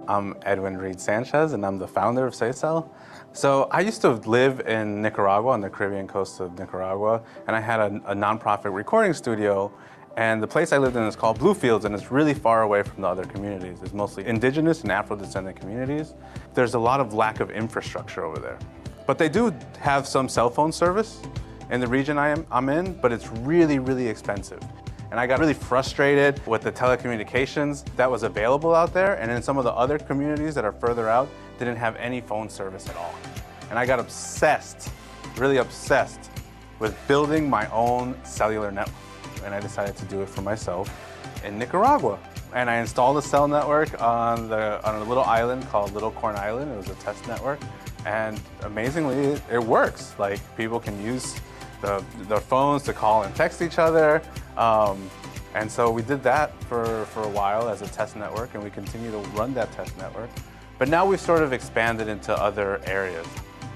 I'm Edwin Reed Sanchez, and I'm the founder of Seycell. So I used to live in Nicaragua, on the Caribbean coast of Nicaragua, and I had a nonprofit recording studio. And the place I lived in is called Bluefields, and it's really far away from the other communities. It's mostly indigenous and Afro-descendant communities. There's a lot of lack of infrastructure over there. But they do have some cell phone service in the region I'm in, but it's really, really expensive. And I got really frustrated with the telecommunications that was available out there, and in some of the other communities that are further out, didn't have any phone service at all. And I got obsessed, really obsessed, with building my own cellular network. And I decided to do it for myself in Nicaragua. And I installed a cell network on a little island called Little Corn Island. It was a test network. And amazingly, it works. Like, people can use their phones to call and text each other. And so we did that for a while as a test network, and we continue to run that test network. But now we've sort of expanded into other areas.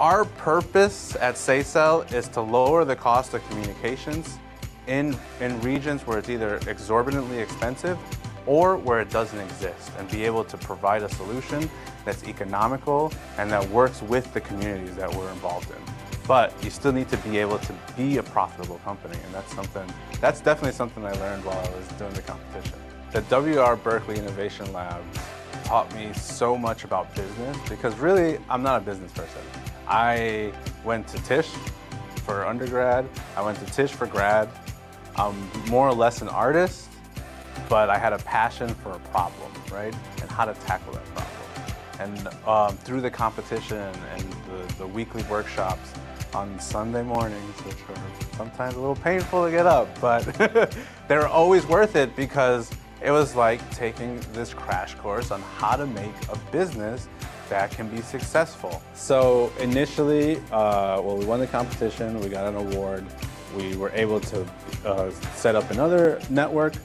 Our purpose at Seycell is to lower the cost of communications in regions where it's either exorbitantly expensive or where it doesn't exist, and be able to provide a solution that's economical and that works with the communities that we're involved in. But you still need to be able to be a profitable company, and that's definitely something I learned while I was doing the competition. The WR Berkley Innovation Lab taught me so much about business, because really, I'm not a business person. I went to Tisch for undergrad, I went to Tisch for grad. I'm more or less an artist, but I had a passion for a problem, right? And how to tackle that problem. And through the competition and the weekly workshops on Sunday mornings, which were sometimes a little painful to get up, but they were always worth it, because it was like taking this crash course on how to make a business that can be successful. So initially, we won the competition, we got an award. We were able to set up another network,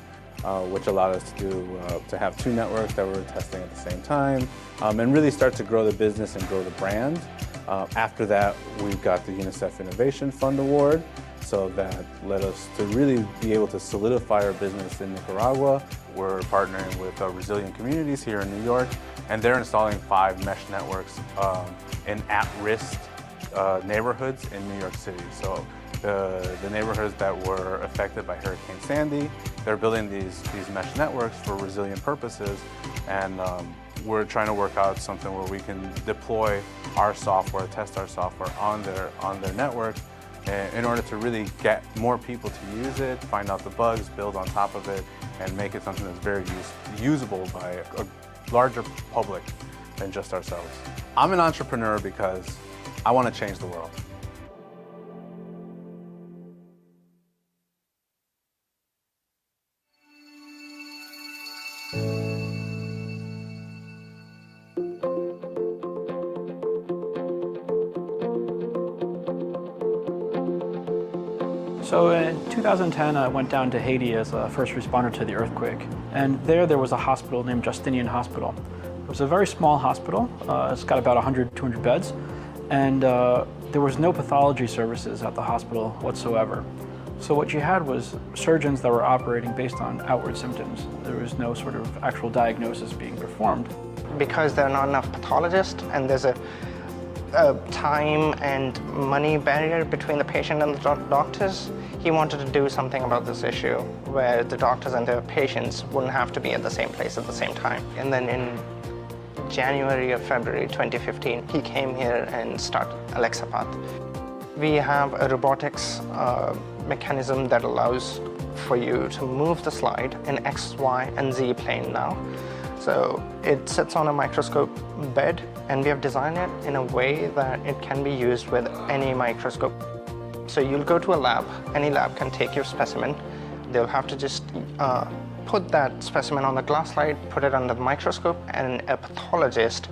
which allowed us to have two networks that we were testing at the same time, and really start to grow the business and grow the brand. After that, we got the UNICEF Innovation Fund Award, so that led us to really be able to solidify our business in Nicaragua. We're partnering with Resilient Communities here in New York, and they're installing 5 mesh networks in at-risk neighborhoods in New York City. So the neighborhoods that were affected by Hurricane Sandy, they're building these mesh networks for resilient purposes, and we're trying to work out something where we can deploy our software, test our software on their network, in order to really get more people to use it, find out the bugs, build on top of it, and make it something that's very usable by a larger public than just ourselves. I'm an entrepreneur because I want to change the world. So in 2010, I went down to Haiti as a first responder to the earthquake. And there was a hospital named Justinian Hospital. It was a very small hospital. It's got about 100, 200 beds. And there was no pathology services at the hospital whatsoever. So what you had was surgeons that were operating based on outward symptoms. There was no sort of actual diagnosis being performed. Because there are not enough pathologists, and there's a time and money barrier between the patient and the doctors, he wanted to do something about this issue where the doctors and their patients wouldn't have to be at the same place at the same time. And then in January or February 2015, he came here and started Alexapath. We have a robotics mechanism that allows for you to move the slide in X, Y, and Z plane now. So it sits on a microscope bed, and we have designed it in a way that it can be used with any microscope. So you'll go to a lab, any lab can take your specimen. They'll have to just put that specimen on the glass slide, put it under the microscope, and a pathologist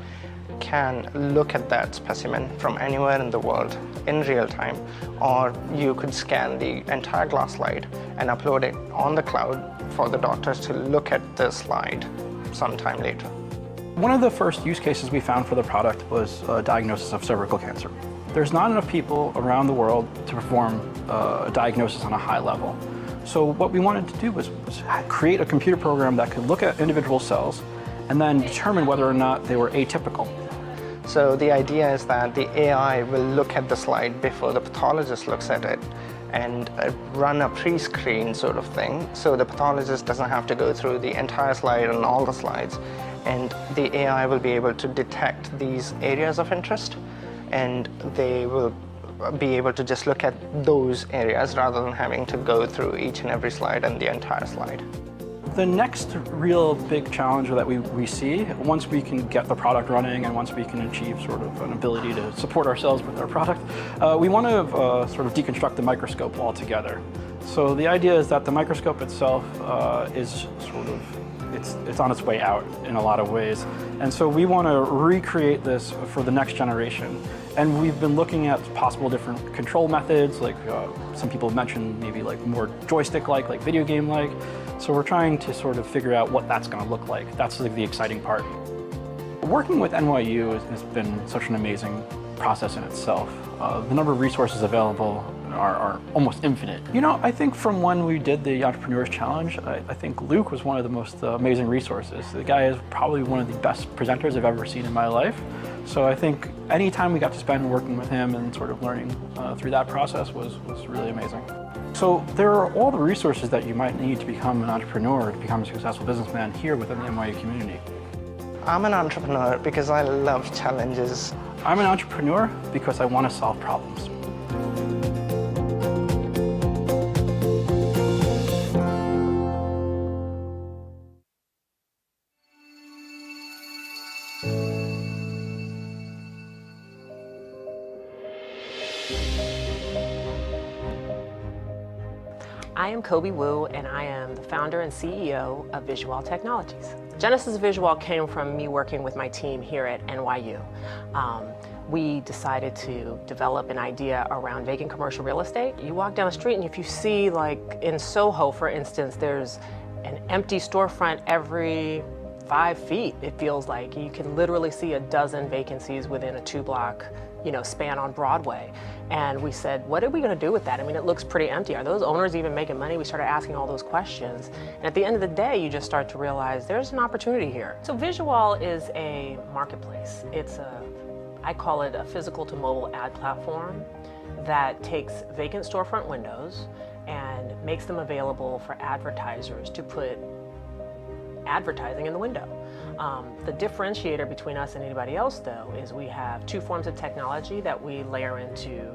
can look at that specimen from anywhere in the world in real time. Or you could scan the entire glass slide and upload it on the cloud for the doctors to look at the slide sometime later. One of the first use cases we found for the product was a diagnosis of cervical cancer. There's not enough people around the world to perform a diagnosis on a high level. So what we wanted to do was create a computer program that could look at individual cells and then determine whether or not they were atypical. So the idea is that the AI will look at the slide before the pathologist looks at it and run a pre-screen sort of thing, so the pathologist doesn't have to go through the entire slide and all the slides, and the AI will be able to detect these areas of interest, and they will be able to just look at those areas rather than having to go through each and every slide and the entire slide. The next real big challenge that we see, once we can get the product running and once we can achieve sort of an ability to support ourselves with our product, we want to sort of deconstruct the microscope altogether. So the idea is that the microscope itself is sort of, it's on its way out in a lot of ways. And so we want to recreate this for the next generation. And we've been looking at possible different control methods, like some people have mentioned maybe like more joystick-like, like video game-like. So we're trying to sort of figure out what that's going to look like. That's like the exciting part. Working with NYU has been such an amazing process in itself. The number of resources available are almost infinite. You know, I think from when we did the Entrepreneurs Challenge, I think Luke was one of the most amazing resources. The guy is probably one of the best presenters I've ever seen in my life. So I think any time we got to spend working with him and sort of learning through that process was really amazing. So there are all the resources that you might need to become an entrepreneur, to become a successful businessman here within the NYU community. I'm an entrepreneur because I love challenges. I'm an entrepreneur because I want to solve problems. I am Kobe Wu, and I am the founder and CEO of Visual Technologies. Genesis of Visual came from me working with my team here at NYU. We decided to develop an idea around vacant commercial real estate. You walk down the street and if you see, like in Soho, for instance, there's an empty storefront every 5 feet. It feels like you can literally see a dozen vacancies within a 2-block span on Broadway. And we said, what are we going to do with that? I mean, it looks pretty empty. Are those owners even making money? We started asking all those questions. And at the end of the day, you just start to realize there's an opportunity here. So Visual is a marketplace. I call it a physical to mobile ad platform that takes vacant storefront windows and makes them available for advertisers to put advertising in the window. The differentiator between us and anybody else, though, is we have 2 forms of technology that we layer into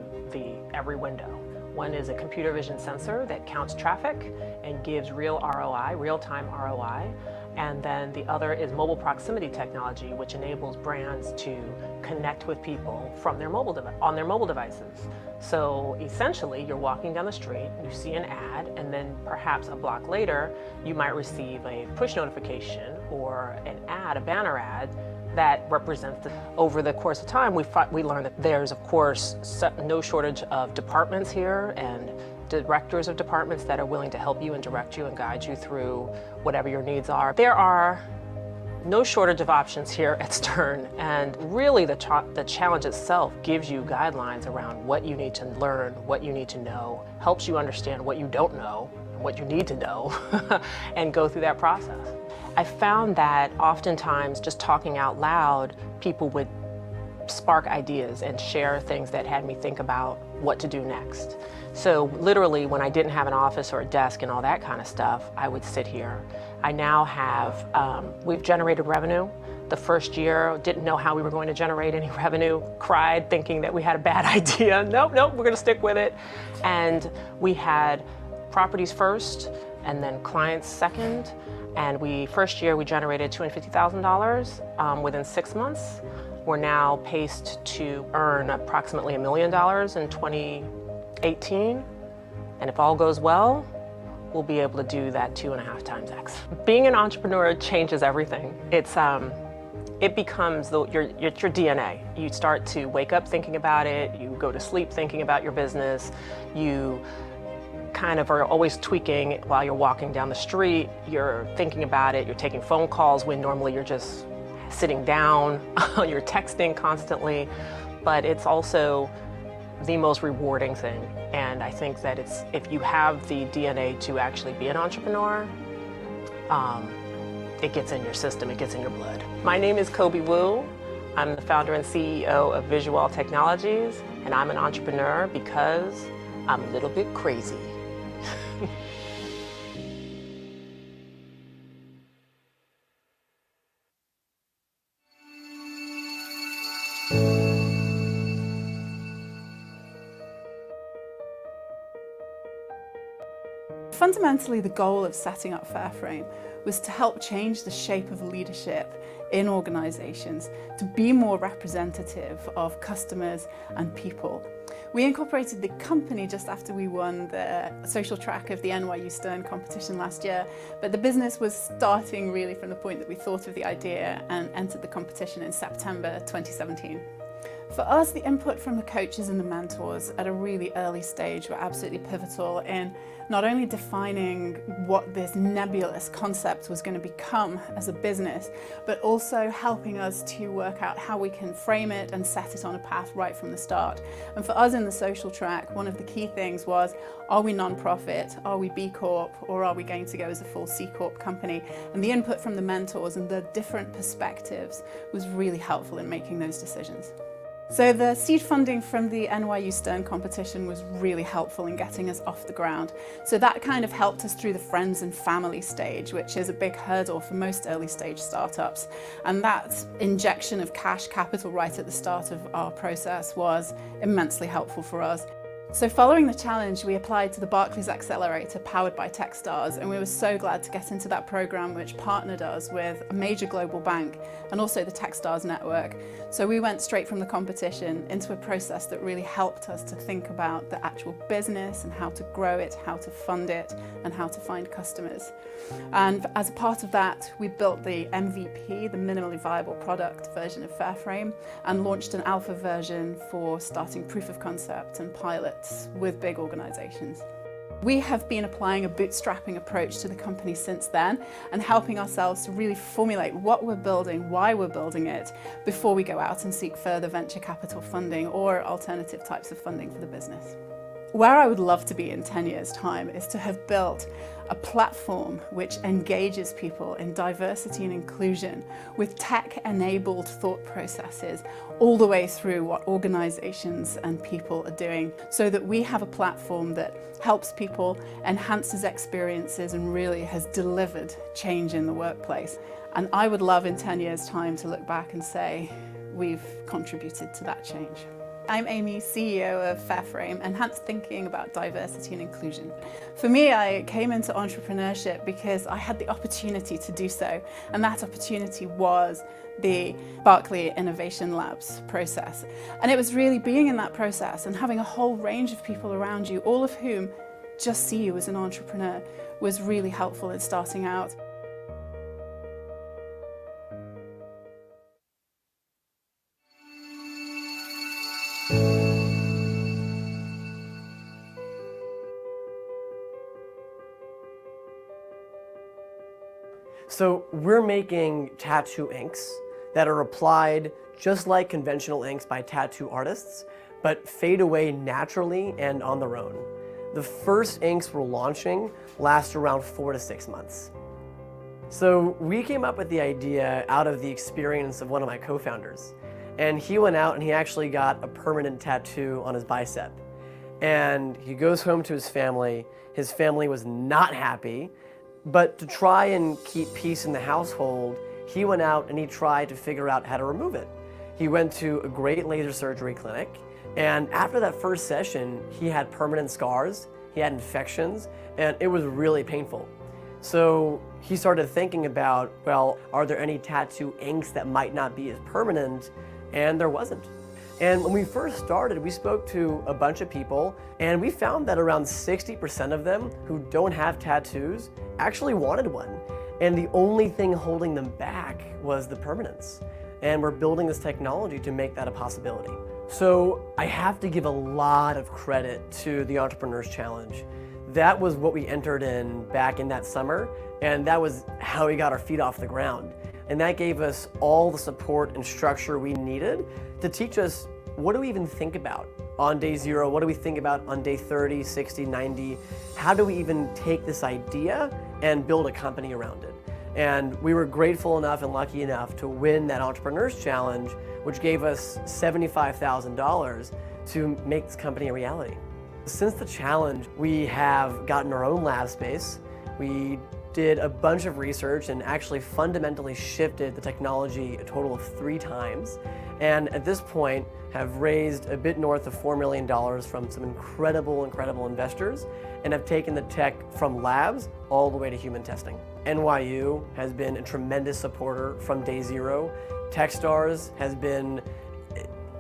every window. One is a computer vision sensor that counts traffic and gives real ROI, real-time ROI. And then the other is mobile proximity technology, which enables brands to connect with people from on their mobile devices. So essentially, you're walking down the street, you see an ad, and then perhaps a block later, you might receive a push notification or an ad, a banner ad, that represents over the course of time, we learned that there's, of course, no shortage of departments here and directors of departments that are willing to help you and direct you and guide you through whatever your needs are. There are no shortage of options here at Stern, and really the challenge itself gives you guidelines around what you need to learn, what you need to know, helps you understand what you don't know and what you need to know, and go through that process. I found that oftentimes just talking out loud, people would spark ideas and share things that had me think about what to do next. So literally, when I didn't have an office or a desk and all that kind of stuff, I would sit here. I now have, we've generated revenue. The first year, didn't know how we were going to generate any revenue, cried thinking that we had a bad idea. Nope, we're gonna stick with it. And we had properties first and then clients second. And first year we generated $250,000 within 6 months. We're now paced to earn approximately $1 million in 2018. And if all goes well, we'll be able to do that 2.5 times X. Being an entrepreneur changes everything. It becomes your DNA. You start to wake up thinking about it, you go to sleep thinking about your business, you kind of are always tweaking while you're walking down the street, you're thinking about it, you're taking phone calls when normally you're just sitting down, you're texting constantly, but it's also the most rewarding thing. And I think that if you have the DNA to actually be an entrepreneur, it gets in your system, it gets in your blood. My name is Kobe Wu. I'm the founder and CEO of Visual Technologies, and I'm an entrepreneur because I'm a little bit crazy. Fundamentally, the goal of setting up Fairframe was to help change the shape of leadership in organizations to be more representative of customers and people. We incorporated the company just after we won the social track of the NYU Stern competition last year, but the business was starting really from the point that we thought of the idea and entered the competition in September 2017. For us, the input from the coaches and the mentors at a really early stage were absolutely pivotal in not only defining what this nebulous concept was going to become as a business, but also helping us to work out how we can frame it and set it on a path right from the start. And for us in the social track, one of the key things was, are we non-profit, are we B Corp, or are we going to go as a full C Corp company? And the input from the mentors and the different perspectives was really helpful in making those decisions. So the seed funding from the NYU Stern competition was really helpful in getting us off the ground. So that kind of helped us through the friends and family stage, which is a big hurdle for most early stage startups. And that injection of cash capital right at the start of our process was immensely helpful for us. So following the challenge, we applied to the Barclays Accelerator powered by Techstars, and we were so glad to get into that program which partnered us with a major global bank and also the Techstars network. So we went straight from the competition into a process that really helped us to think about the actual business and how to grow it, how to fund it, and how to find customers. And as a part of that, we built the MVP, the minimally viable product version of Fairframe, and launched an alpha version for starting proof of concept and pilots with big organizations. We have been applying a bootstrapping approach to the company since then and helping ourselves to really formulate what we're building, why we're building it, before we go out and seek further venture capital funding or alternative types of funding for the business. Where I would love to be in 10 years' time is to have built a platform which engages people in diversity and inclusion with tech-enabled thought processes all the way through what organizations and people are doing, so that we have a platform that helps people, enhances experiences, and really has delivered change in the workplace. And I would love in 10 years' time to look back and say, we've contributed to that change. I'm Amy, CEO of Fairframe, enhanced thinking about diversity and inclusion. For me, I came into entrepreneurship because I had the opportunity to do so, and that opportunity was the Berkley Innovation Labs process. And it was really being in that process and having a whole range of people around you, all of whom just see you as an entrepreneur, was really helpful in starting out. So we're making tattoo inks that are applied just like conventional inks by tattoo artists, but fade away naturally and on their own. The first inks we're launching last around 4 to 6 months. So we came up with the idea out of the experience of one of my co-founders. And he went out and he actually got a permanent tattoo on his bicep. And he goes home to his family. His family was not happy. But to try and keep peace in the household, he went out and he tried to figure out how to remove it. He went to a great laser surgery clinic, and after that first session, he had permanent scars, he had infections, and it was really painful. So he started thinking about, well, are there any tattoo inks that might not be as permanent? And there wasn't. And when we first started, we spoke to a bunch of people, and we found that around 60% of them who don't have tattoos actually wanted one. And the only thing holding them back was the permanence. And we're building this technology to make that a possibility. So I have to give a lot of credit to the Entrepreneurs Challenge. That was what we entered in back in that summer, and that was how we got our feet off the ground. And that gave us all the support and structure we needed to teach us, what do we even think about on day 0? What do we think about on day 30, 60, 90? How do we even take this idea and build a company around it? And we were grateful enough and lucky enough to win that Entrepreneurs Challenge, which gave us $75,000 to make this company a reality. Since the challenge, we have gotten our own lab space. We did a bunch of research and actually fundamentally shifted the technology a total of 3 times. And at this point, have raised a bit north of $4 million from some incredible investors, and have taken the tech from labs all the way to human testing. NYU has been a tremendous supporter from day zero. Techstars has been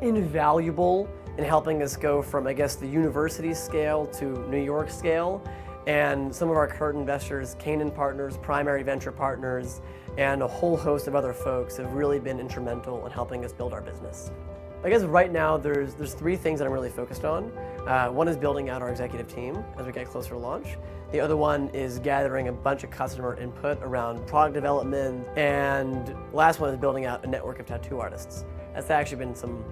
invaluable in helping us go from, I guess, the university scale to New York scale. And some of our current investors, Canaan Partners, Primary Venture Partners, and a whole host of other folks have really been instrumental in helping us build our business. I guess right now there's 3 things that I'm really focused on. One is building out our executive team as we get closer to launch. The other one is gathering a bunch of customer input around product development. And the last one is building out a network of tattoo artists. That's actually been some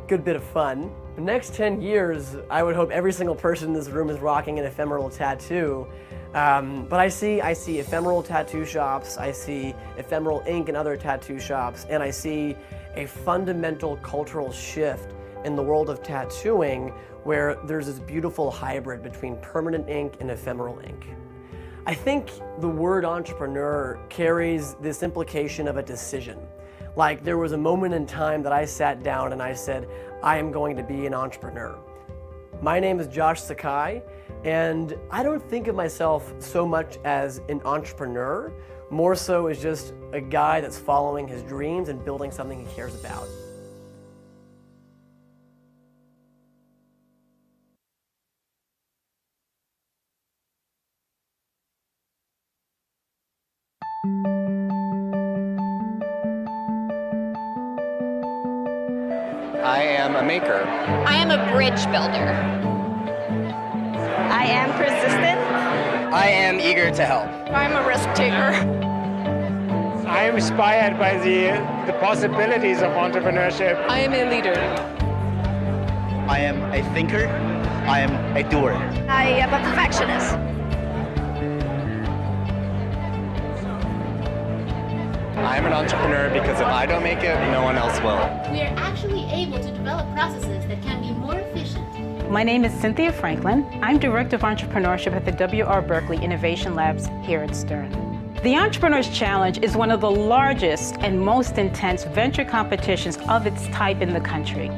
good bit of fun. The next 10 years, I would hope every single person in this room is rocking an ephemeral tattoo. But I see ephemeral tattoo shops, I see ephemeral ink and other tattoo shops, and I see a fundamental cultural shift in the world of tattooing where there's this beautiful hybrid between permanent ink and ephemeral ink. I think the word entrepreneur carries this implication of a decision. Like there was a moment in time that I sat down and I said, I am going to be an entrepreneur. My name is Josh Sakai, and I don't think of myself so much as an entrepreneur, more so as just a guy that's following his dreams and building something he cares about. I am a maker. I am a bridge builder. I am persistent. I am eager to help. I'm a risk taker. I am inspired by the possibilities of entrepreneurship. I am a leader. I am a thinker. I am a doer. I am a perfectionist. I'm an entrepreneur because if I don't make it, no one else will. We are actually able to develop processes that can be more efficient. My name is Cynthia Franklin. I'm Director of Entrepreneurship at the W.R. Berkley Innovation Labs here at Stern. The Entrepreneurs Challenge is one of the largest and most intense venture competitions of its type in the country.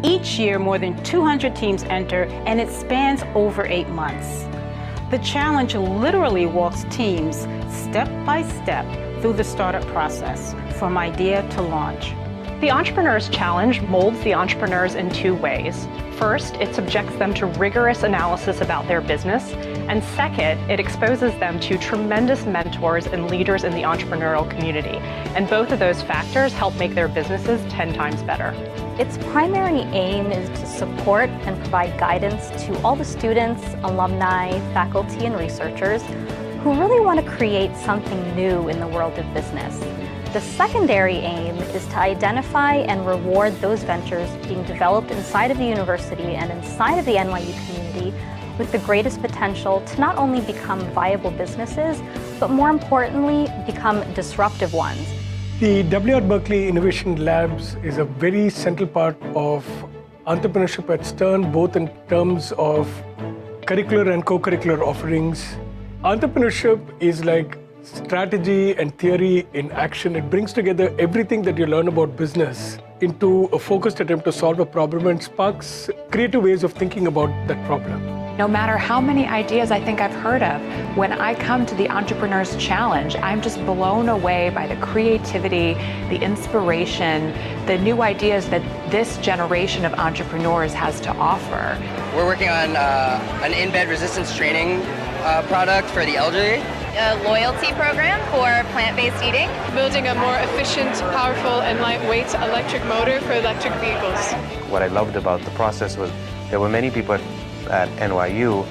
Each year, more than 200 teams enter, and it spans over 8 months. The challenge literally walks teams step by step through the startup process, from idea to launch. The Entrepreneurs Challenge molds the entrepreneurs in 2 ways. First, it subjects them to rigorous analysis about their business, and second, it exposes them to tremendous mentors and leaders in the entrepreneurial community. And both of those factors help make their businesses 10 times better. Its primary aim is to support and provide guidance to all the students, alumni, faculty, and researchers who really want to create something new in the world of business. The secondary aim is to identify and reward those ventures being developed inside of the university and inside of the NYU community with the greatest potential to not only become viable businesses, but more importantly, become disruptive ones. The W.R. Berkley Innovation Labs is a very central part of entrepreneurship at Stern, both in terms of curricular and co-curricular offerings. Entrepreneurship is like strategy and theory in action. It brings together everything that you learn about business into a focused attempt to solve a problem and sparks creative ways of thinking about that problem. No matter how many ideas I think I've heard of, when I come to the Entrepreneurs Challenge, I'm just blown away by the creativity, the inspiration, the new ideas that this generation of entrepreneurs has to offer. We're working on an in-bed resistance training product for the elderly. A loyalty program for plant-based eating. Building a more efficient, powerful, and lightweight electric motor for electric vehicles. What I loved about the process was there were many people at NYU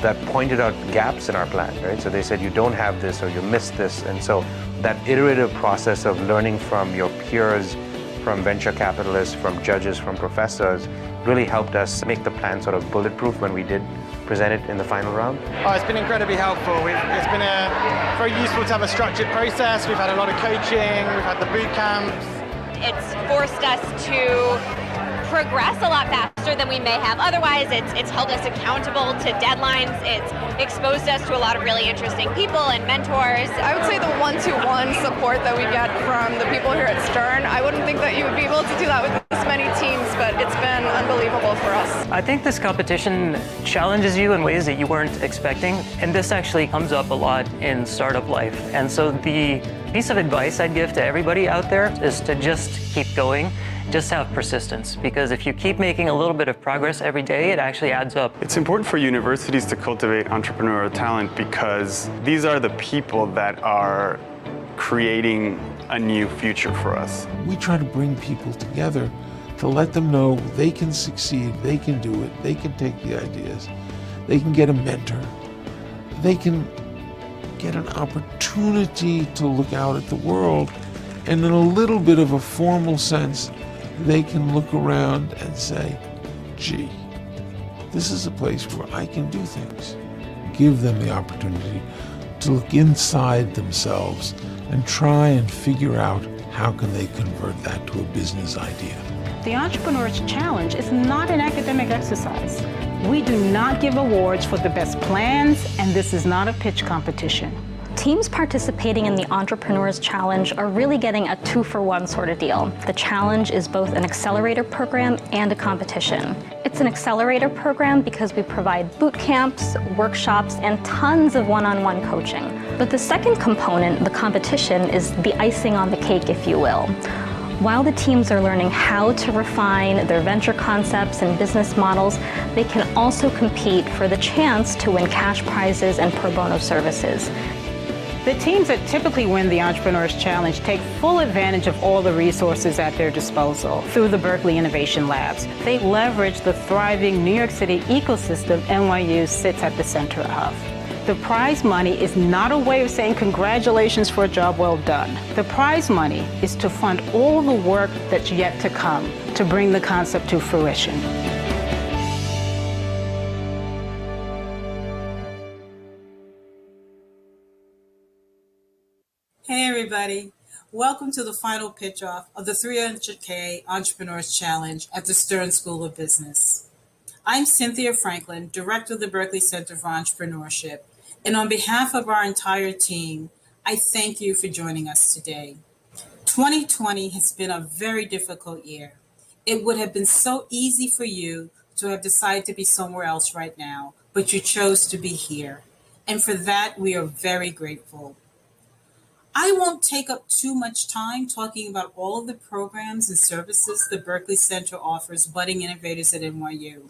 that pointed out gaps in our plan, right? So they said, you don't have this or you missed this. And so that iterative process of learning from your peers from venture capitalists, from judges, from professors, really helped us make the plan sort of bulletproof when we did present it in the final round. Oh, it's been incredibly helpful. It's been very useful to have a structured process. We've had a lot of coaching, we've had the boot camps. It's forced us to progress a lot faster than we may have otherwise. It's held us accountable to deadlines. It's exposed us to a lot of really interesting people and mentors. I would say the one-to-one support that we get from the people here at Stern, I wouldn't think that you would be able to do that with this many teams, but it's been unbelievable for us. I think this competition challenges you in ways that you weren't expecting, and this actually comes up a lot in startup life. And so the piece of advice I'd give to everybody out there is to just keep going. Just have persistence, because if you keep making a little bit of progress every day, it actually adds up. It's important for universities to cultivate entrepreneurial talent because these are the people that are creating a new future for us. We try to bring people together to let them know they can succeed, they can do it, they can take the ideas, they can get a mentor, they can get an opportunity to look out at the world, and in a little bit of a formal sense, they can look around and say, gee, this is a place where I can do things. Give them the opportunity to look inside themselves and try and figure out how can they convert that to a business idea. The Entrepreneur's Challenge is not an academic exercise. We do not give awards for the best plans, and this is not a pitch competition. Teams participating in the Entrepreneur's Challenge are really getting a 2-for-1 sort of deal. The challenge is both an accelerator program and a competition. It's an accelerator program because we provide boot camps, workshops, and tons of one-on-one coaching. But the second component, the competition, is the icing on the cake, if you will. While the teams are learning how to refine their venture concepts and business models, they can also compete for the chance to win cash prizes and pro bono services. The teams that typically win the Entrepreneur's Challenge take full advantage of all the resources at their disposal through the Berkley Innovation Labs. They leverage the thriving New York City ecosystem NYU sits at the center of. The prize money is not a way of saying congratulations for a job well done. The prize money is to fund all the work that's yet to come to bring the concept to fruition. Hey everybody, welcome to the final pitch off of the 300K Entrepreneurs Challenge at the Stern School of Business. I'm Cynthia Franklin, Director of the Berkley Center for Entrepreneurship, and on behalf of our entire team, I thank you for joining us today. 2020 has been a very difficult year. It would have been so easy for you to have decided to be somewhere else right now, but you chose to be here, and for that we are very grateful. I won't take up too much time talking about all of the programs and services the Berkley Center offers budding innovators at NYU.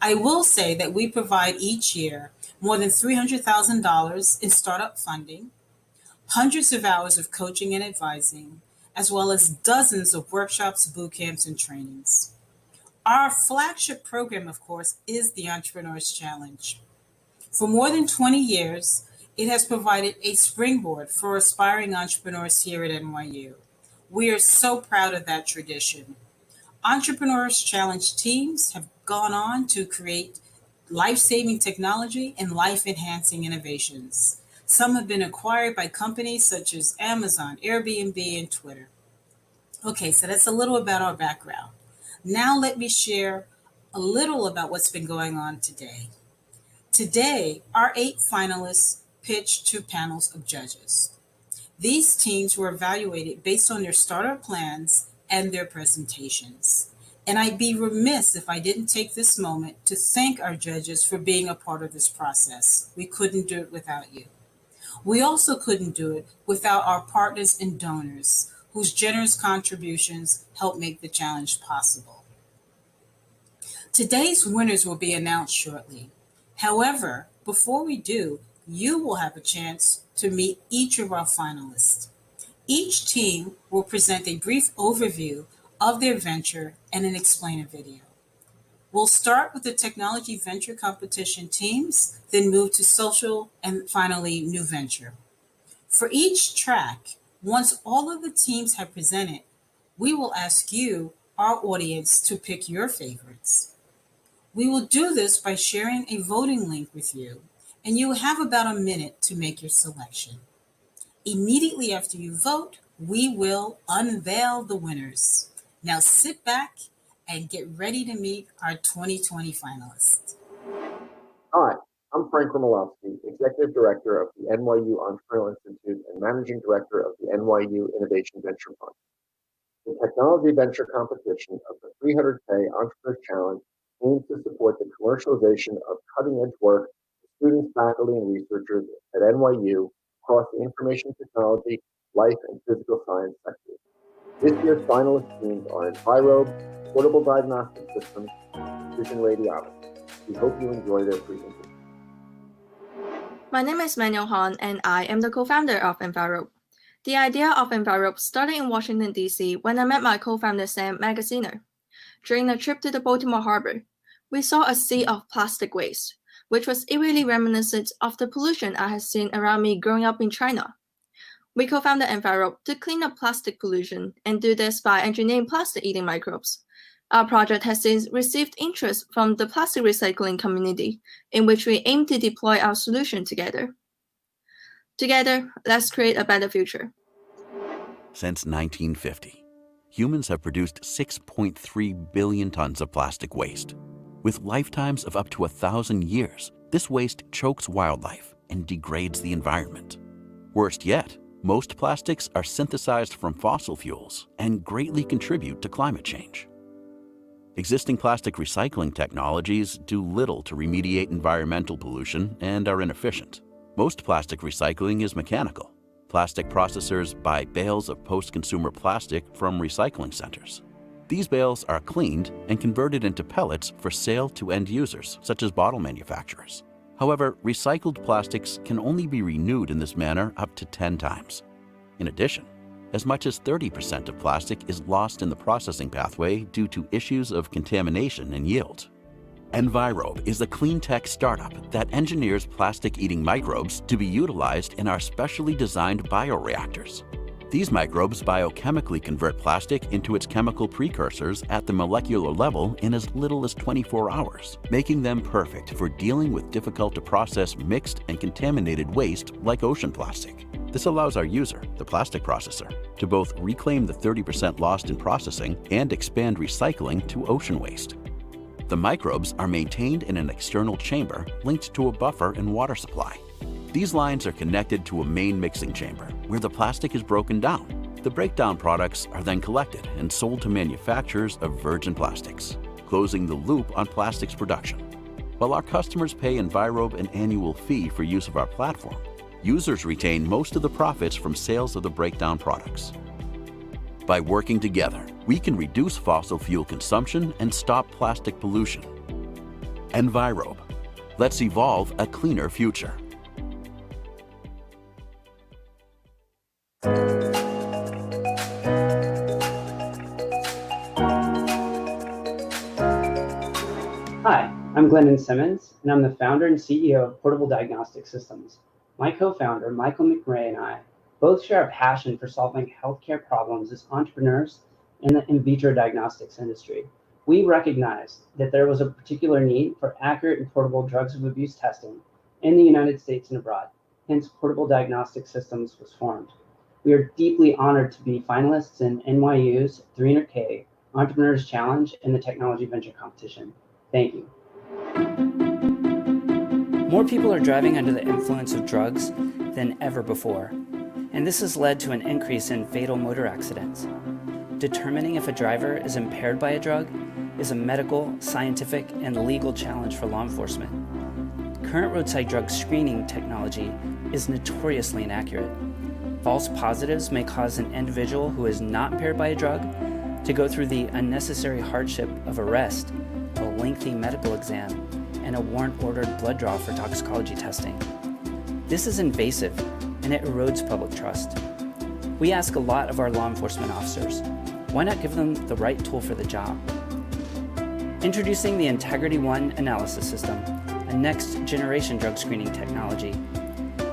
I will say that we provide each year more than $300,000 in startup funding, hundreds of hours of coaching and advising, as well as dozens of workshops, boot camps, and trainings. Our flagship program, of course, is the Entrepreneur's Challenge. For more than 20 years, it has provided a springboard for aspiring entrepreneurs here at NYU. We are so proud of that tradition. Entrepreneurs Challenge teams have gone on to create life-saving technology and life-enhancing innovations. Some have been acquired by companies such as Amazon, Airbnb, and Twitter. Okay, so that's a little about our background. Now let me share a little about what's been going on today. Today, our 8 finalists pitched to panels of judges. These teams were evaluated based on their startup plans and their presentations. And I'd be remiss if I didn't take this moment to thank our judges for being a part of this process. We couldn't do it without you. We also couldn't do it without our partners and donors, whose generous contributions help make the challenge possible. Today's winners will be announced shortly. However, before we do, you will have a chance to meet each of our finalists. Each team will present a brief overview of their venture and an explainer video. We'll start with the technology venture competition teams, then move to social, and finally new venture. For each track, once all of the teams have presented, we will ask you, our audience, to pick your favorites. We will do this by sharing a voting link with you, and you will have about a minute to make your selection. Immediately after you vote, we will unveil the winners. Now sit back and get ready to meet our 2020 finalists. Hi, I'm Franklin Malowski, Executive Director of the NYU Entrepreneurial Institute and Managing Director of the NYU Innovation Venture Fund. The technology venture competition of the 300K Entrepreneurs Challenge aims to support the commercialization of cutting-edge work for students, faculty, and researchers at NYU across the information technology, life, and physical science sectors. This year's finalist teams are Envirobe, Portable Diagnostic Systems, and Precision Radiology. We hope you enjoy their presentation. My name is Manuel Han, and I am the co-founder of Envirobe. The idea of Envirobe started in Washington, D.C. when I met my co-founder Sam Magaziner. During a trip to the Baltimore Harbor, we saw a sea of plastic waste, which was eerily reminiscent of the pollution I had seen around me growing up in China. We co-founded Envirobe to clean up plastic pollution and do this by engineering plastic-eating microbes. Our project has since received interest from the plastic recycling community, in which we aim to deploy our solution together. Together, let's create a better future. Since 1950, humans have produced 6.3 billion tons of plastic waste. With lifetimes of up to 1,000 years, this waste chokes wildlife and degrades the environment. Worst yet, most plastics are synthesized from fossil fuels and greatly contribute to climate change. Existing plastic recycling technologies do little to remediate environmental pollution and are inefficient. Most plastic recycling is mechanical. Plastic processors buy bales of post-consumer plastic from recycling centers. These bales are cleaned and converted into pellets for sale to end users, such as bottle manufacturers. However, recycled plastics can only be renewed in this manner up to 10 times. In addition, as much as 30% of plastic is lost in the processing pathway due to issues of contamination and yield. Envirobe is a clean tech startup that engineers plastic-eating microbes to be utilized in our specially designed bioreactors. These microbes biochemically convert plastic into its chemical precursors at the molecular level in as little as 24 hours, making them perfect for dealing with difficult-to-process mixed and contaminated waste like ocean plastic. This allows our user, the plastic processor, to both reclaim the 30% lost in processing and expand recycling to ocean waste. The microbes are maintained in an external chamber linked to a buffer and water supply. These lines are connected to a main mixing chamber where the plastic is broken down. The breakdown products are then collected and sold to manufacturers of virgin plastics, closing the loop on plastics production. While our customers pay Envirobe an annual fee for use of our platform, users retain most of the profits from sales of the breakdown products. By working together, we can reduce fossil fuel consumption and stop plastic pollution. Envirobe. Let's evolve a cleaner future. Hi, I'm Glendon Simmons, and I'm the founder and CEO of Portable Diagnostic Systems. My co-founder, Michael McRae, and I both share a passion for solving healthcare problems as entrepreneurs in the in vitro diagnostics industry. We recognized that there was a particular need for accurate and portable drugs of abuse testing in the United States and abroad. Hence, Portable Diagnostic Systems was formed. We are deeply honored to be finalists in NYU's 300K Entrepreneurs Challenge in the Technology Venture Competition. Thank you. More people are driving under the influence of drugs than ever before, and this has led to an increase in fatal motor accidents. Determining if a driver is impaired by a drug is a medical, scientific, and legal challenge for law enforcement. Current roadside drug screening technology is notoriously inaccurate. False positives may cause an individual who is not impaired by a drug to go through the unnecessary hardship of arrest, a lengthy medical exam, and a warrant-ordered blood draw for toxicology testing. This is invasive, and it erodes public trust. We ask a lot of our law enforcement officers. Why not give them the right tool for the job? Introducing the Integrity One analysis system, a next-generation drug screening technology.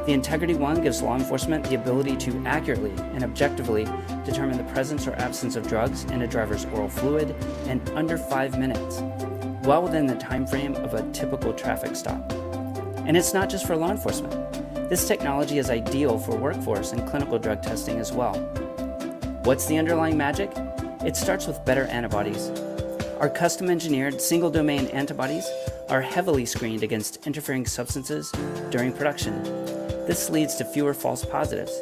The Integrity One gives law enforcement the ability to accurately and objectively determine the presence or absence of drugs in a driver's oral fluid in under 5 minutes, well within the time frame of a typical traffic stop. And it's not just for law enforcement. This technology is ideal for workforce and clinical drug testing as well. What's the underlying magic? It starts with better antibodies. Our custom-engineered single-domain antibodies are heavily screened against interfering substances during production. This leads to fewer false positives.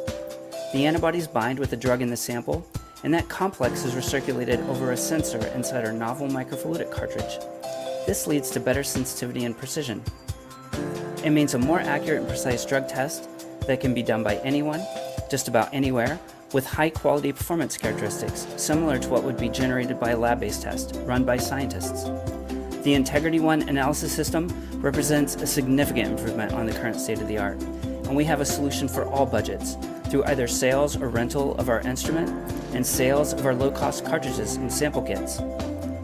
The antibodies bind with the drug in the sample, and that complex is recirculated over a sensor inside our novel microfluidic cartridge. This leads to better sensitivity and precision. It means a more accurate and precise drug test that can be done by anyone, just about anywhere, with high-quality performance characteristics, similar to what would be generated by a lab-based test run by scientists. The Integrity One analysis system represents a significant improvement on the current state-of-the-art, and we have a solution for all budgets through either sales or rental of our instrument and sales of our low-cost cartridges and sample kits.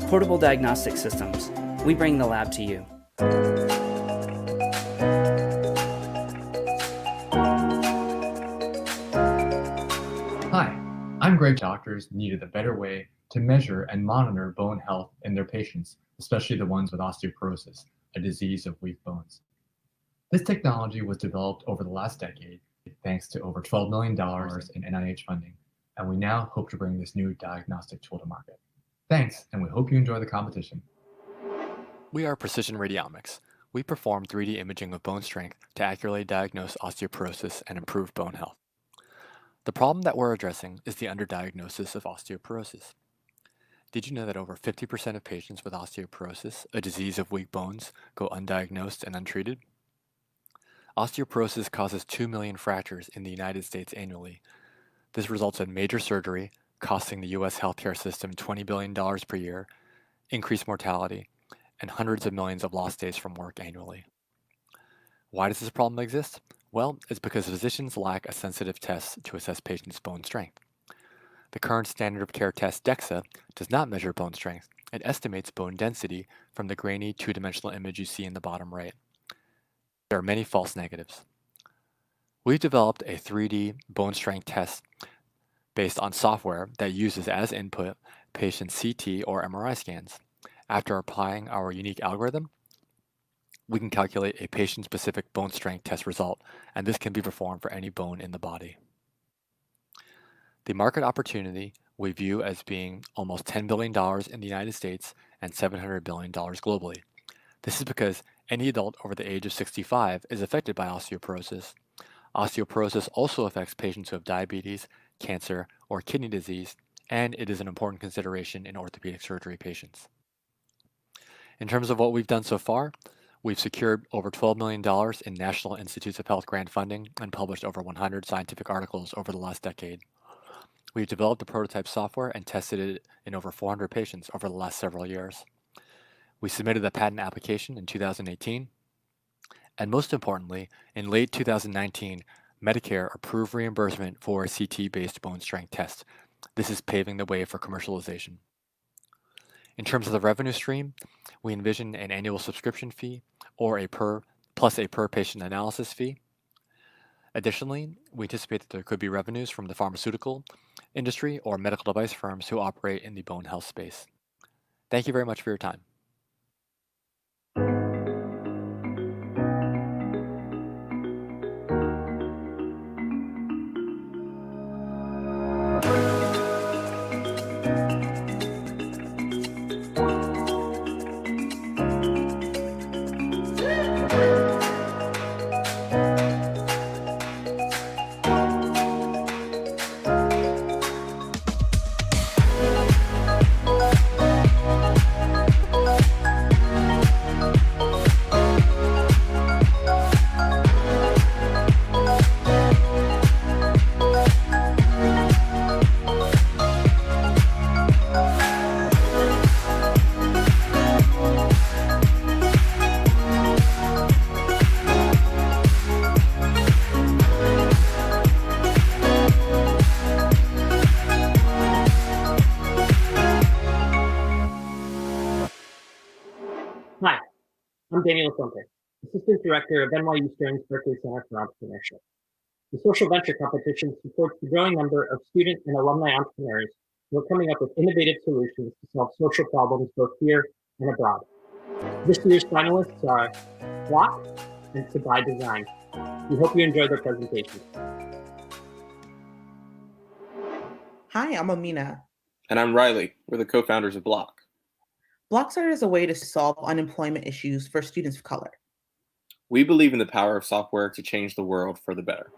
Portable diagnostic systems. We bring the lab to you. Hi, I'm Greg. Doctors needed a better way to measure and monitor bone health in their patients, especially the ones with osteoporosis, a disease of weak bones. This technology was developed over the last decade thanks to over $12 million in NIH funding, and we now hope to bring this new diagnostic tool to market. Thanks, and we hope you enjoy the competition. We are Precision Radiomics. We perform 3D imaging of bone strength to accurately diagnose osteoporosis and improve bone health. The problem that we're addressing is the underdiagnosis of osteoporosis. Did you know that over 50% of patients with osteoporosis, a disease of weak bones, go undiagnosed and untreated? Osteoporosis causes 2 million fractures in the United States annually. This results in major surgery, costing the U.S. healthcare system $20 billion per year, increased mortality, and hundreds of millions of lost days from work annually. Why does this problem exist? Well, it's because physicians lack a sensitive test to assess patients' bone strength. The current standard of care test DEXA does not measure bone strength. It estimates bone density from the grainy two-dimensional image you see in the bottom right. There are many false negatives. We've developed a 3D bone strength test based on software that uses as input patient CT or MRI scans. After applying our unique algorithm, we can calculate a patient-specific bone strength test result, and this can be performed for any bone in the body. The market opportunity we view as being almost $10 billion in the United States and $700 billion globally. This is because any adult over the age of 65 is affected by osteoporosis. Osteoporosis also affects patients who have diabetes, cancer, or kidney disease, and it is an important consideration in orthopedic surgery patients. In terms of what we've done so far, we've secured over $12 million in National Institutes of Health grant funding and published over 100 scientific articles over the last decade. We've developed the prototype software and tested it in over 400 patients over the last several years. We submitted a patent application in 2018, and most importantly, in late 2019, Medicare approved reimbursement for a CT-based bone strength test. This is paving the way for commercialization. In terms of the revenue stream, we envision an annual subscription fee or a per patient analysis fee. Additionally, we anticipate that there could be revenues from the pharmaceutical industry or medical device firms who operate in the bone health space. Thank you very much for your time. Hi, I'm Daniel Sumter, Assistant Director of NYU Stern's Berkley Center for Entrepreneurship. The social venture competition supports the growing number of student and alumni entrepreneurs who are coming up with innovative solutions to solve social problems both here and abroad. This year's finalists are Block and Sabai Design. We hope you enjoy their presentations. Hi, I'm Amina. And I'm Riley. We're the co-founders of Block. Block started as a way to solve unemployment issues for students of color. We believe in the power of software to change the world for the better.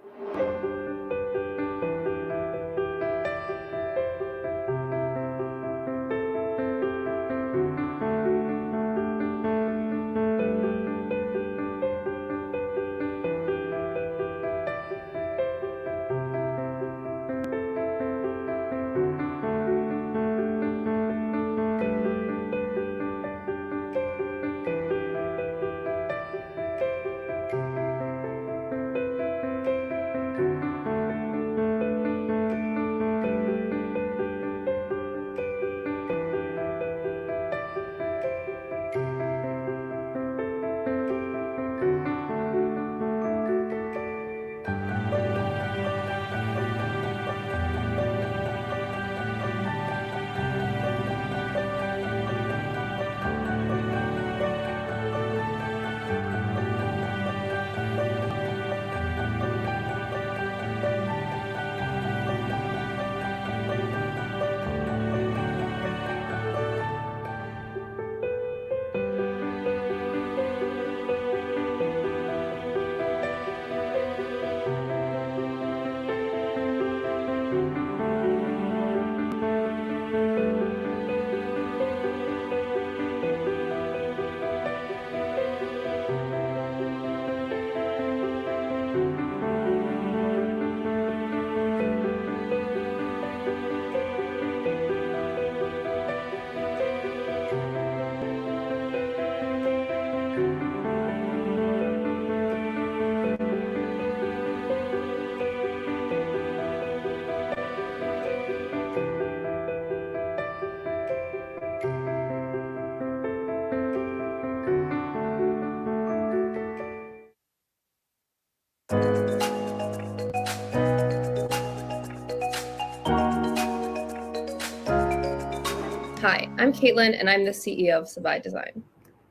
Hi, I'm Caitlin, and I'm the CEO of Sabai Design.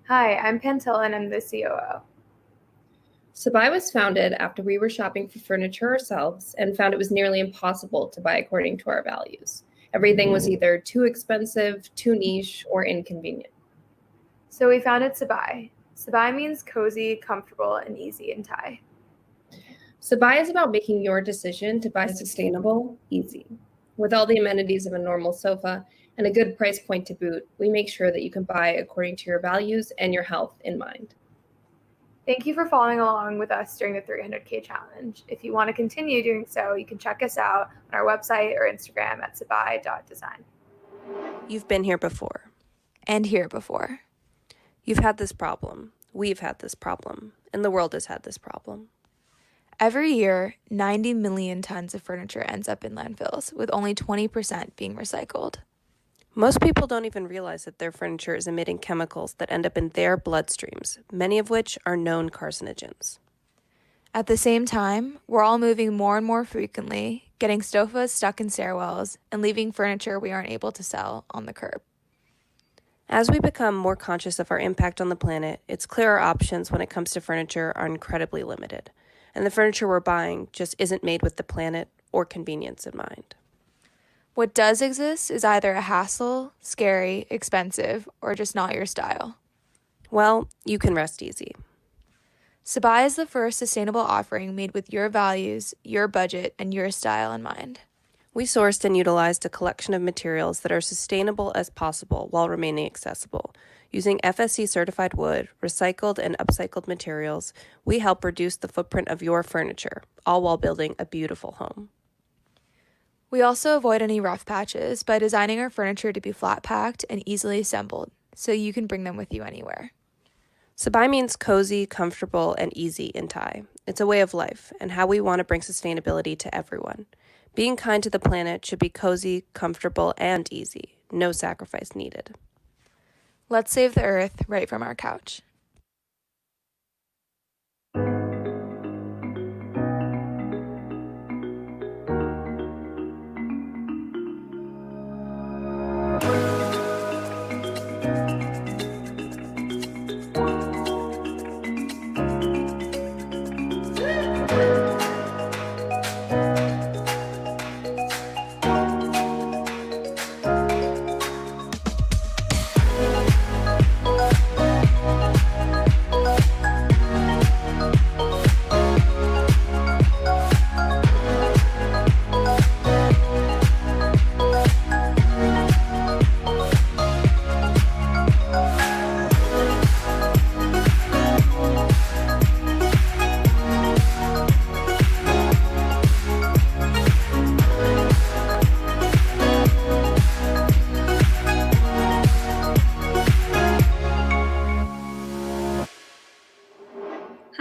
Hi, I'm Pantilla, and I'm the COO. Sabai was founded after we were shopping for furniture ourselves and found it was nearly impossible to buy according to our values. Everything was either too expensive, too niche, or inconvenient. So we founded Sabai. Sabai means cozy, comfortable, and easy in Thai. Sabai is about making your decision to buy sustainable easy. With all the amenities of a normal sofa and a good price point to boot, we make sure that you can buy according to your values and your health in mind. Thank you for following along with us during the 300K challenge. If you want to continue doing so, you can check us out on our website or Instagram at sabai.design. You've been here before. And here before. You've had this problem. We've had this problem. And the world has had this problem. Every year, 90 million tons of furniture ends up in landfills, with only 20% being recycled. Most people don't even realize that their furniture is emitting chemicals that end up in their bloodstreams, many of which are known carcinogens. At the same time, we're all moving more and more frequently, getting sofas stuck in stairwells, and leaving furniture we aren't able to sell on the curb. As we become more conscious of our impact on the planet, it's clear our options when it comes to furniture are incredibly limited, and the furniture we're buying just isn't made with the planet or convenience in mind. What does exist is either a hassle, scary, expensive, or just not your style. Well, you can rest easy. Sabai is the first sustainable offering made with your values, your budget, and your style in mind. We sourced and utilized a collection of materials that are sustainable as possible while remaining accessible. Using FSC-certified wood, recycled and upcycled materials, we help reduce the footprint of your furniture, all while building a beautiful home. We also avoid any rough patches by designing our furniture to be flat-packed and easily assembled, so you can bring them with you anywhere. Sabai means cozy, comfortable, and easy in Thai. It's a way of life and how we want to bring sustainability to everyone. Being kind to the planet should be cozy, comfortable, and easy. No sacrifice needed. Let's save the earth right from our couch.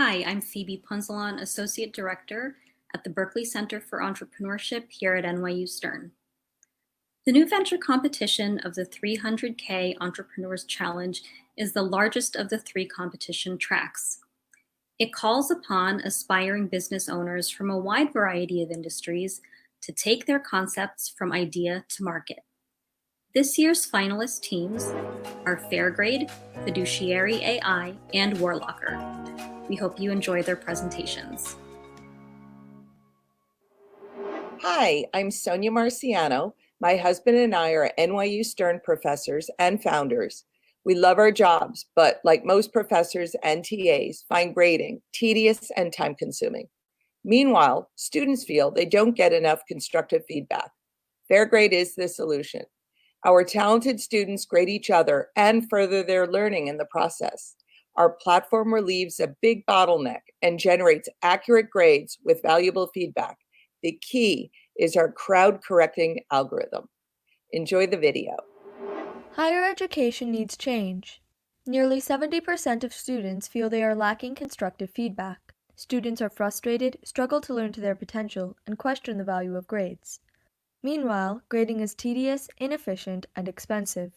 Hi, I'm Phoebe Punzelon, Associate Director at the Berkley Center for Entrepreneurship here at NYU Stern. The new venture competition of the 300K Entrepreneurs Challenge is the largest of the 3 competition tracks. It calls upon aspiring business owners from a wide variety of industries to take their concepts from idea to market. This year's finalist teams are Fairgrade, Fiduciary AI, and Warlocker. We hope you enjoy their presentations. Hi, I'm Sonia Marciano. My husband and I are NYU Stern professors and founders. We love our jobs, but like most professors and TAs, find grading tedious and time-consuming. Meanwhile, students feel they don't get enough constructive feedback. Fairgrade is the solution. Our talented students grade each other and further their learning in the process. Our platform relieves a big bottleneck and generates accurate grades with valuable feedback. The key is our crowd-correcting algorithm. Enjoy the video. Higher education needs change. Nearly 70% of students feel they are lacking constructive feedback. Students are frustrated, struggle to learn to their potential, and question the value of grades. Meanwhile, grading is tedious, inefficient, and expensive.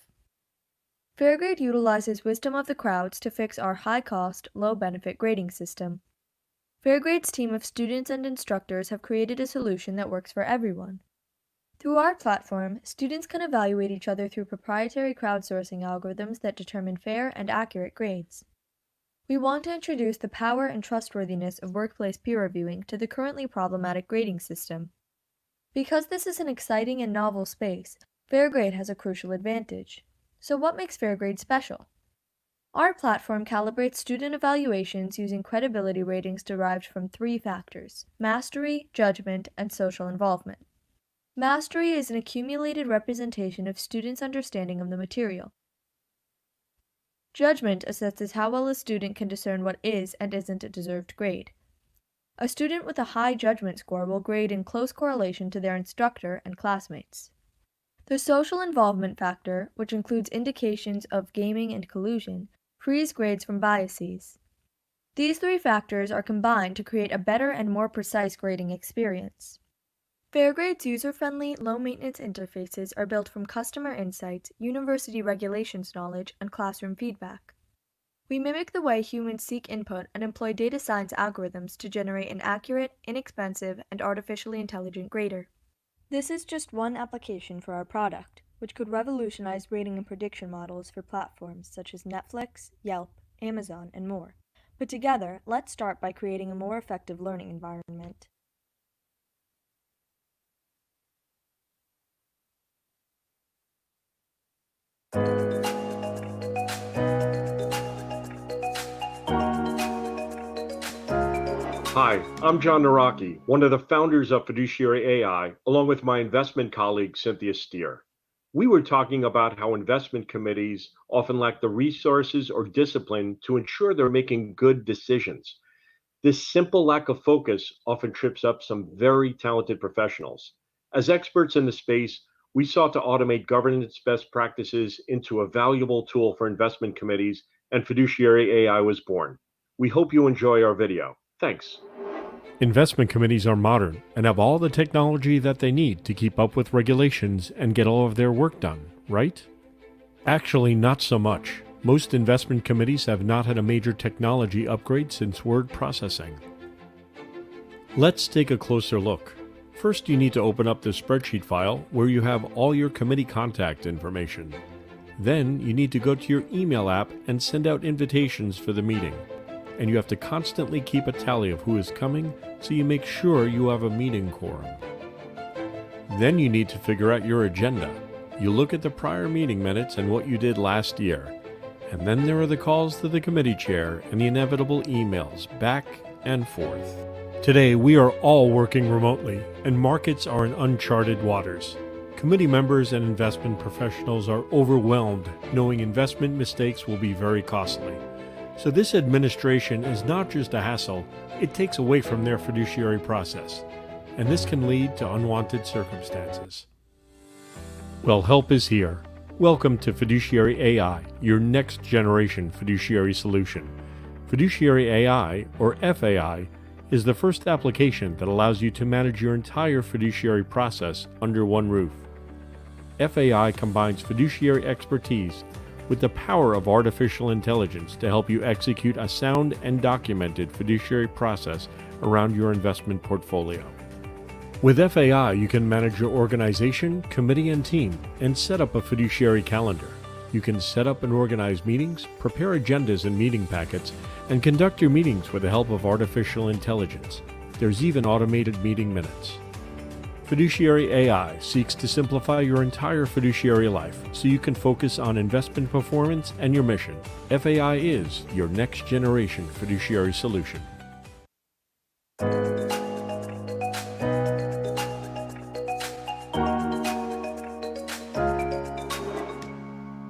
Fairgrade utilizes wisdom of the crowds to fix our high-cost, low-benefit grading system. Fairgrade's team of students and instructors have created a solution that works for everyone. Through our platform, students can evaluate each other through proprietary crowdsourcing algorithms that determine fair and accurate grades. We want to introduce the power and trustworthiness of workplace peer reviewing to the currently problematic grading system. Because this is an exciting and novel space, Fairgrade has a crucial advantage. So what makes Fairgrade special? Our platform calibrates student evaluations using credibility ratings derived from 3 factors: mastery, judgment, and social involvement. Mastery is an accumulated representation of students' understanding of the material. Judgment assesses how well a student can discern what is and isn't a deserved grade. A student with a high judgment score will grade in close correlation to their instructor and classmates. The social involvement factor, which includes indications of gaming and collusion, frees grades from biases. These 3 factors are combined to create a better and more precise grading experience. Fairgrade's user-friendly, low-maintenance interfaces are built from customer insights, university regulations knowledge, and classroom feedback. We mimic the way humans seek input and employ data science algorithms to generate an accurate, inexpensive, and artificially intelligent grader. This is just one application for our product, which could revolutionize rating and prediction models for platforms such as Netflix, Yelp, Amazon, and more. But together, let's start by creating a more effective learning environment. Hi, I'm John Naraki, one of the founders of Fiduciary AI, along with my investment colleague, Cynthia Steer. We were talking about how investment committees often lack the resources or discipline to ensure they're making good decisions. This simple lack of focus often trips up some very talented professionals. As experts in the space, we sought to automate governance best practices into a valuable tool for investment committees, and Fiduciary AI was born. We hope you enjoy our video. Thanks. Investment committees are modern and have all the technology that they need to keep up with regulations and get all of their work done, right? Actually, not so much. Most investment committees have not had a major technology upgrade since word processing. Let's take a closer look. First, you need to open up the spreadsheet file where you have all your committee contact information. Then, you need to go to your email app and send out invitations for the meeting. And you have to constantly keep a tally of who is coming so you make sure you have a meeting quorum. Then you need to figure out your agenda. You look at the prior meeting minutes and what you did last year. And then there are the calls to the committee chair and the inevitable emails back and forth. Today, we are all working remotely, and markets are in uncharted waters. Committee members and investment professionals are overwhelmed, knowing investment mistakes will be very costly. So this administration is not just a hassle, it takes away from their fiduciary process, and this can lead to unwanted circumstances. Well, help is here. Welcome to Fiduciary AI, your next generation fiduciary solution. Fiduciary AI, or FAI, is the first application that allows you to manage your entire fiduciary process under one roof. FAI combines fiduciary expertise with the power of artificial intelligence to help you execute a sound and documented fiduciary process around your investment portfolio. With FAI, you can manage your organization, committee, and team, and set up a fiduciary calendar. You can set up and organize meetings, prepare agendas and meeting packets, and conduct your meetings with the help of artificial intelligence. There's even automated meeting minutes. Fiduciary AI seeks to simplify your entire fiduciary life so you can focus on investment performance and your mission. FAI is your next generation fiduciary solution.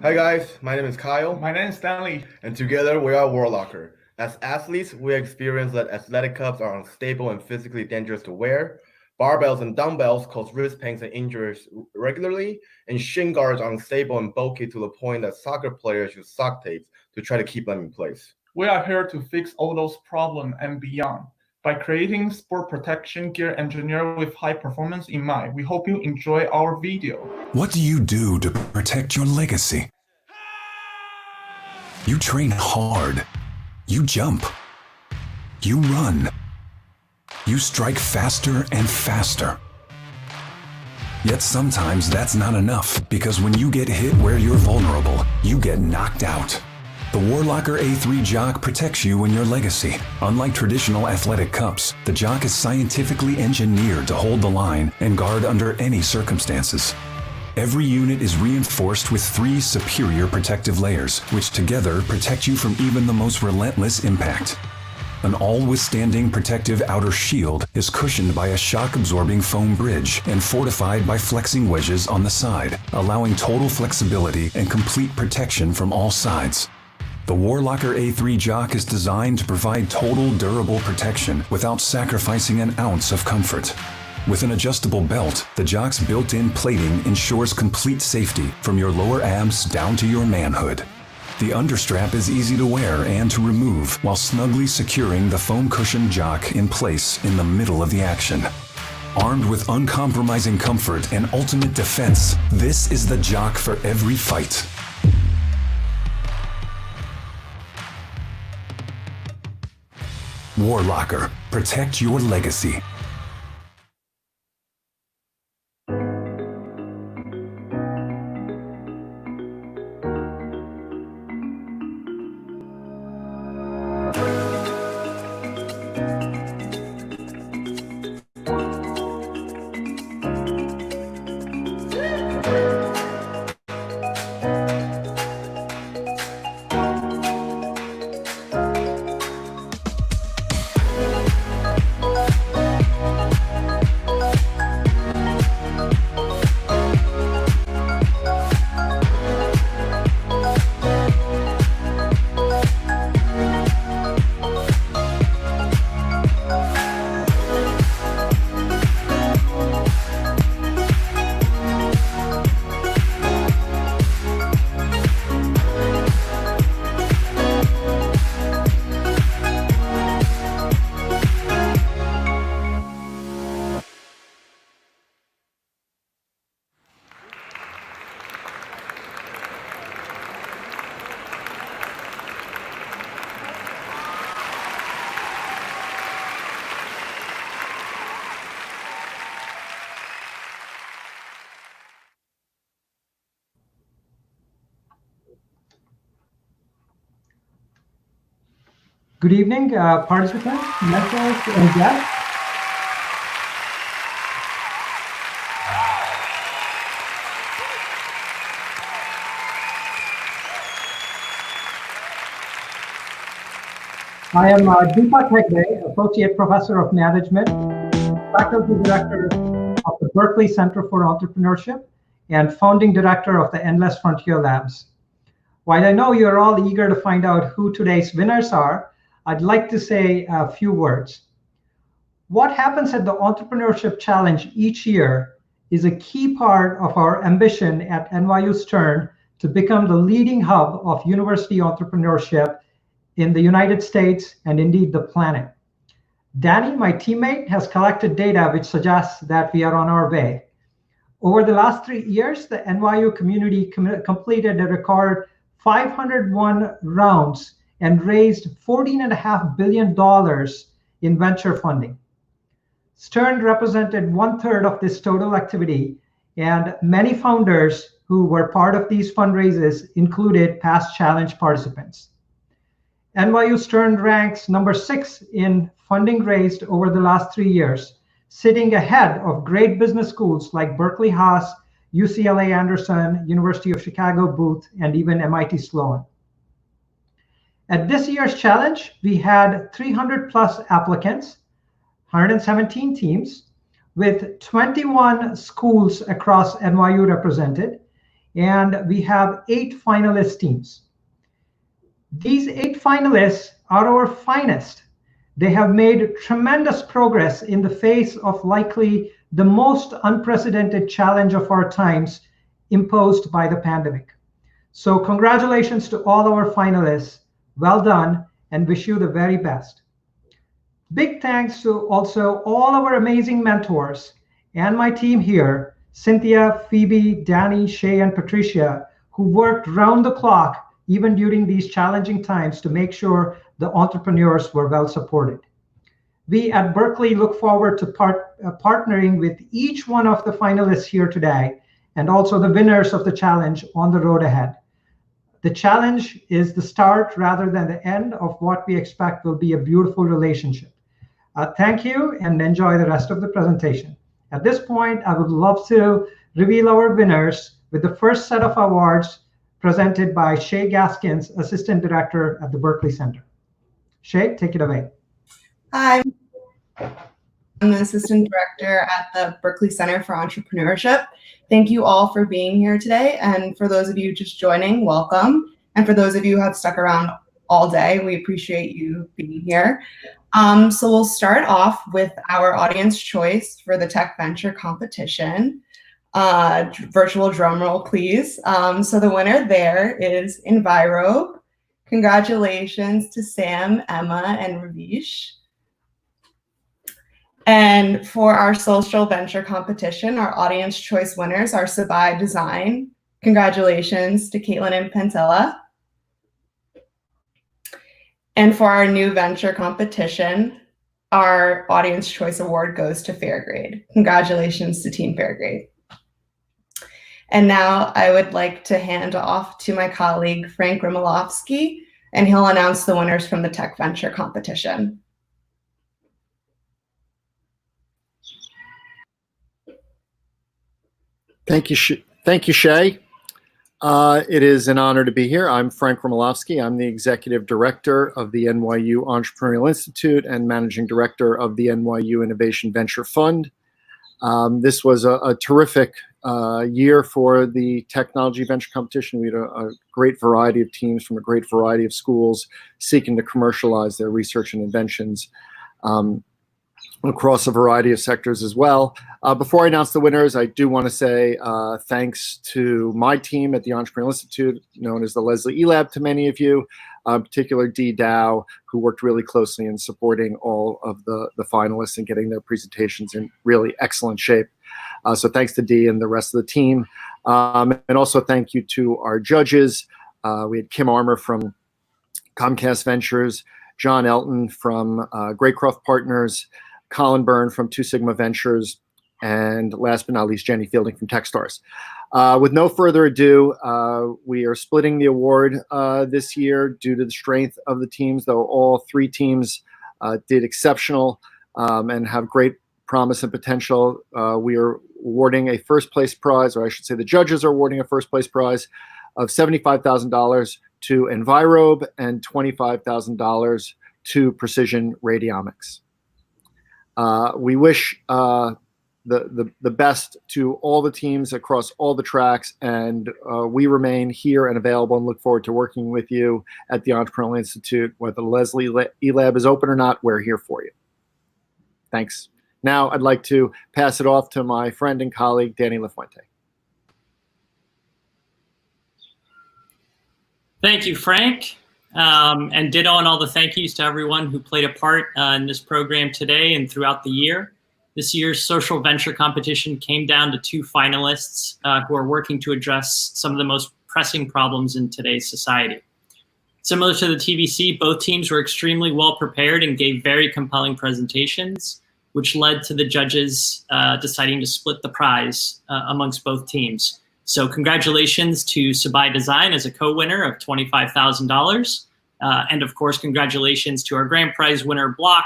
Hi guys, my name is Kyle. My name is Stanley. And together we are Warlocker. As athletes, we experience that athletic cups are unstable and physically dangerous to wear. Barbells and dumbbells cause wrist pains and injuries regularly, and shin guards are unstable and bulky to the point that soccer players use sock tapes to try to keep them in place. We are here to fix all those problems and beyond. By creating sport protection gear engineered with high performance in mind, we hope you enjoy our video. What do you do to protect your legacy? You train hard. You jump. You run. You strike faster and faster. Yet sometimes that's not enough, because when you get hit where you're vulnerable, you get knocked out. The Warlocker A3 Jock protects you and your legacy. Unlike traditional athletic cups, the Jock is scientifically engineered to hold the line and guard under any circumstances. Every unit is reinforced with 3 superior protective layers, which together protect you from even the most relentless impact. An all-withstanding protective outer shield is cushioned by a shock-absorbing foam bridge and fortified by flexing wedges on the side, allowing total flexibility and complete protection from all sides. The Warlocker A3 Jock is designed to provide total durable protection without sacrificing an ounce of comfort. With an adjustable belt, the Jock's built-in plating ensures complete safety from your lower abs down to your manhood. The understrap is easy to wear and to remove while snugly securing the foam cushion Jock in place in the middle of the action. Armed with uncompromising comfort and ultimate defense, this is the Jock for every fight. Warlocker, protect your legacy. Good evening, participants, mentors, and guests. I am Deepak Hegde, Associate Professor of Management, Faculty Director of the Berkley Center for Entrepreneurship, and Founding Director of the Endless Frontier Labs. While I know you're all eager to find out who today's winners are, I'd like to say a few words. What happens at the Entrepreneurship Challenge each year is a key part of our ambition at NYU Stern to become the leading hub of university entrepreneurship in the United States and indeed the planet. Danny, my teammate, has collected data which suggests that we are on our way. Over the last 3 years, the NYU community completed a record 501 rounds and raised $14.5 billion in venture funding. Stern represented 1/3 of this total activity, and many founders who were part of these fundraisers included past challenge participants. NYU Stern ranks number 6 in funding raised over the last 3 years, sitting ahead of great business schools like Berkeley Haas, UCLA Anderson, University of Chicago Booth, and even MIT Sloan. At this year's challenge, we had 300 plus applicants, 117 teams, with 21 schools across NYU represented, and we have 8 finalist teams. These 8 finalists are our finest. They have made tremendous progress in the face of likely the most unprecedented challenge of our times imposed by the pandemic. So congratulations to all our finalists. Well done, and wish you the very best. Big thanks to also all our amazing mentors and my team here, Cynthia, Phoebe, Danny, Shay, and Patricia, who worked round the clock even during these challenging times to make sure the entrepreneurs were well supported. We at Berkeley look forward to partnering with each one of the finalists here today and also the winners of the challenge on the road ahead. The challenge is the start rather than the end of what we expect will be a beautiful relationship. Thank you and enjoy the rest of the presentation. At this point, I would love to reveal our winners with the first set of awards presented by Shay Gaskins, Assistant Director at the Berkley Center. Shay, take it away. Hi, I'm the Assistant Director at the Berkley Center for Entrepreneurship. Thank you all for being here today. And for those of you just joining, welcome. And for those of you who have stuck around all day, we appreciate you being here. So we'll start off with our audience choice for the Tech Venture competition. Virtual drum roll, please. So the winner there is Envirobe. Congratulations to Sam, Emma, and Ravish. And for our social venture competition, our audience choice winners are Sabai Design. Congratulations to Caitlin and Pantella. And for our new venture competition, our audience choice award goes to Fairgrade. Congratulations to Team Fairgrade. And now I would like to hand off to my colleague, Frank Rimolofsky, and he'll announce the winners from the Tech Venture competition. Thank you, Shay. It is an honor to be here. I'm Frank Rimolofsky. I'm the Executive Director of the NYU Entrepreneurial Institute and Managing Director of the NYU Innovation Venture Fund. This was a terrific year for the technology venture competition. We had a great variety of teams from a great variety of schools seeking to commercialize their research and inventions across a variety of sectors as well. Before I announce the winners, I do want to say thanks to my team at the Entrepreneurial Institute, known as the Leslie E Lab to many of you, in particular Dee Dow, who worked really closely in supporting all of the finalists and getting their presentations in really excellent shape. So thanks to Dee and the rest of the team. And also thank you to our judges. We had Kim Armour from Comcast Ventures, John Elton from Graycroft Partners, Colin Byrne from Two Sigma Ventures, and last but not least, Jenny Fielding from Techstars. With no further ado, we are splitting the award this year due to the strength of the teams, though all 3 teams did exceptional and have great promise and potential. We are awarding a first place prize, or I should say the judges are awarding a first place prize of $75,000 to Envirobe and $25,000 to Precision Radiomics. We wish the best to all the teams across all the tracks, and we remain here and available and look forward to working with you at the Entrepreneurial Institute. Whether Leslie E-Lab is open or not, we're here for you. Thanks. Now I'd like to pass it off to my friend and colleague, Danny LaFuente. Thank you, Frank. And ditto on all the thank yous to everyone who played a part in this program today and throughout the year. This year's social venture competition came down to 2 finalists who are working to address some of the most pressing problems in today's society. Similar to the TVC, both teams were extremely well prepared and gave very compelling presentations, which led to the judges deciding to split the prize amongst both teams. So congratulations to Sabai Design as a co-winner of $25,000. And of course, congratulations to our grand prize winner, Block,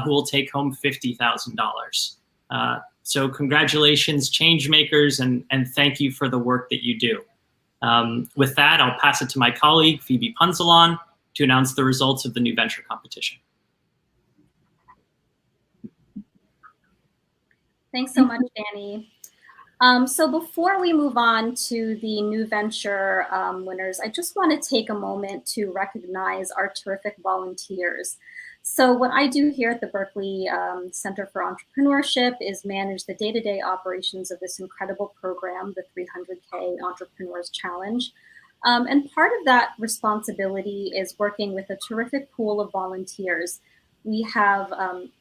who will take home $50,000. So congratulations, change makers, and thank you for the work that you do. With that, I'll pass it to my colleague, Phoebe Punzelon, to announce the results of the new venture competition. Thanks so much, Danny. So before we move on to the new venture winners, I just want to take a moment to recognize our terrific volunteers. So what I do here at the Berkley Center for Entrepreneurship is manage the day-to-day operations of this incredible program, the 300K Entrepreneurs Challenge. And part of that responsibility is working with a terrific pool of volunteers. We have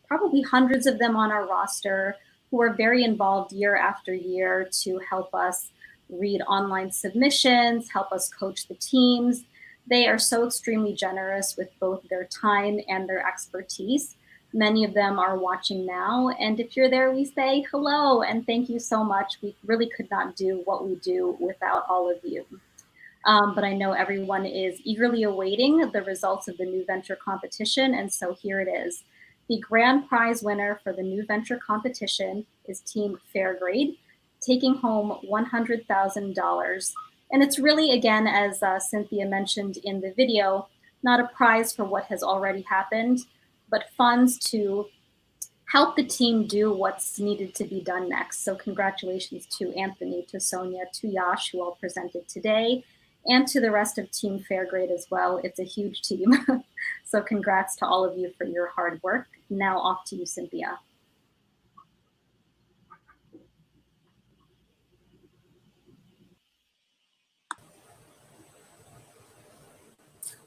probably hundreds of them on our roster who are very involved year after year to help us read online submissions, help us coach the teams. They are so extremely generous with both their time and their expertise. Many of them are watching now. And if you're there, we say hello and thank you so much. We really could not do what we do without all of you. But I know everyone is eagerly awaiting the results of the new venture competition. And so here it is. The grand prize winner for the new venture competition is Team Fairgrade, taking home $100,000. And it's really, again, as Cynthia mentioned in the video, not a prize for what has already happened, but funds to help the team do what's needed to be done next. So congratulations to Anthony, to Sonia, to Yash, who all presented today, and to the rest of Team Fairgrade as well. It's a huge team. So congrats to all of you for your hard work. Now off to you, Cynthia.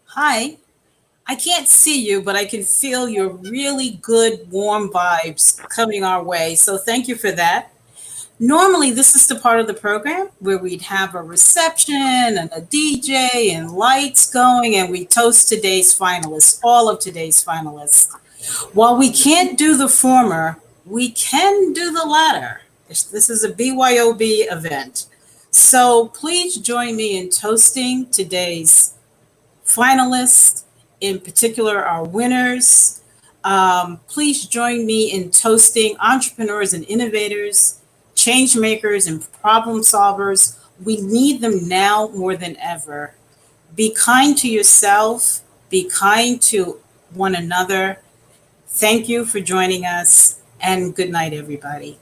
Hi, I can't see you, but I can feel your really good, warm vibes coming our way. So thank you for that. Normally, this is the part of the program where we'd have a reception and a DJ and lights going, and we toast today's finalists, all of today's finalists. While we can't do the former, we can do the latter. This is a BYOB event. So please join me in toasting today's finalists, in particular our winners. Please join me in toasting entrepreneurs and innovators, change makers and problem solvers. We need them now more than ever. Be kind to yourself, be kind to one another. Thank you for joining us, and good night, everybody.